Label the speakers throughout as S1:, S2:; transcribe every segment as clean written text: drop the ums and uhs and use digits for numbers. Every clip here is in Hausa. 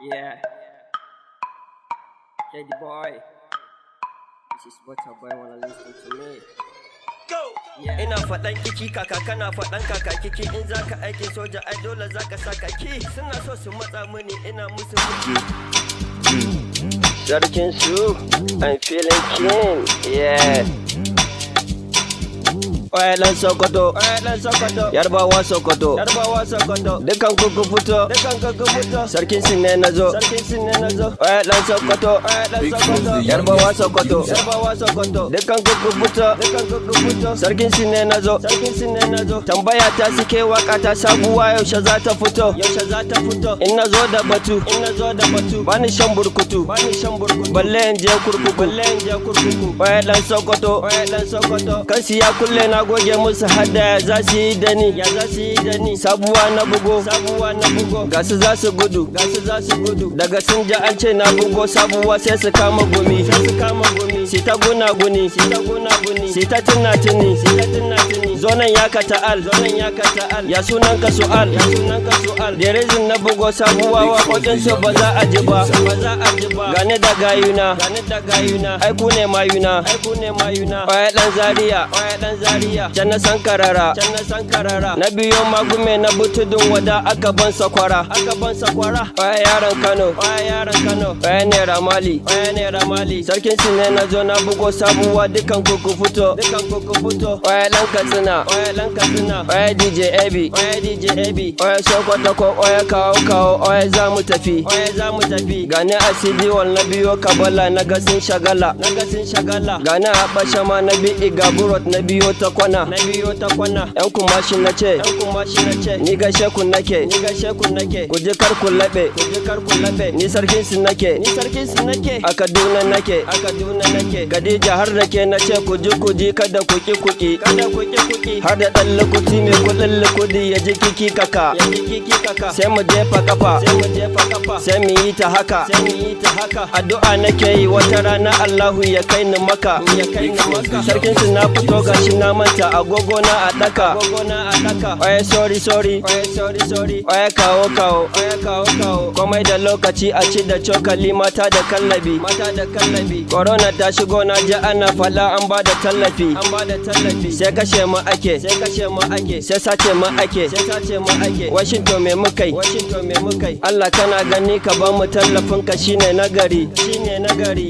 S1: Yeah. Hey, the boy. This is what a boy wanna listen to me. Go! Yeah.
S2: Ina faɗan kiki kaka kana faɗan kaka kiki in zaka aikin soja ai dole zaka saka ki suna so su matsa mini ina musu kuki. Sarkin su, I'm feeling king, yeah. Oyalan Sokoto, Yarbawa Sokoto, dukan kuku fito, sarkin sin ne nazo, Oyalan Sokoto, Yarbawa Sokoto, dukan kuku fito, sarkin sin ne nazo, tambaya ta suke waka ta sabuwa yaushe za ta fito, in nazo da batu, bani shan burkutu, balle in je kurkuku, Oyalan Sokoto, kansi ya kulle na goge musu hada za su yi da ni sabuwa na bugo gasu za su gudu daga sun ji an ce na bugo sabuwa sai su kama gumi si ta gunaguni si ta tunatuni zonan ya ka ta'al ya sunan ka su'al da rezin na bugo sabuwa waƙoƙin su ba za a ji ba gane da gayuna aiku ne mayuna oya dan zaria can na sankarara na biyo magume na butudun wada aka ban sakwara oya yaran kano oya naira mali sarkin su ne na zo na bugo sabuwa dukan kuku fito oya dan katsina oya dj ebi oya sokoto ko oya kawo oya za mu tafi gane a cd na biyo kabala na gasin shagala gane a bashama na bi igaburot na biyo ta kwana yan kumashi na ce ni gashe kun nake ku ji kar ku laɓe ni sarkin su nake a kaduna nake gadija har da ke na ce ku ji kada ku ki har da ɗan lukuti mai kuɗin lukudi ya ji kiki kaka sai mu jefa kafa sai mu yi ta haka addu'a nake yi wata rana Allahu ya kai ni maka sarkin su na fito gashi na manta agogo na a daka oye sorry oye kawo komai da lokaci a ci da cokali mata da kallabi corona ta shigo na ji ana fada an ba da tallafi sai kashe mu ake sai sace mu ake Washington me mukai Allah kana gani ka ba mu tallafin ka shine nagari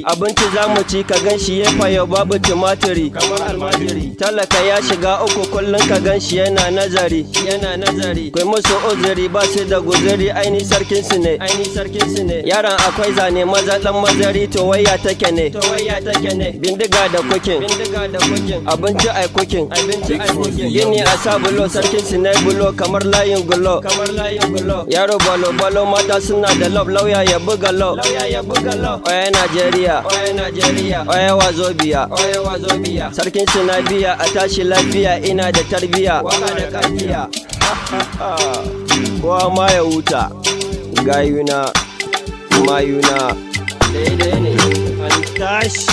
S2: abinci za mu ci ka ganshi ya fayo babu tumatiri kamar almajiri talaka ya shiga uku kullum ka ganshi yana nazari kai musu uzuri ba su da guzuri aini sarkin su ne yaran akwai zane maza dan mazari to waya take ne bindiga da kukin abinci ai kukin gini a sabulo sarkin su ne bulo kamar layin gulo yaro balo mata suna da lauya ya buga oya Najeriya oya wazobiya sarkin su na biya a tashi lafiya ina da tarbiya kowa ma ya huta gayuna mayuna daidai ne an tashi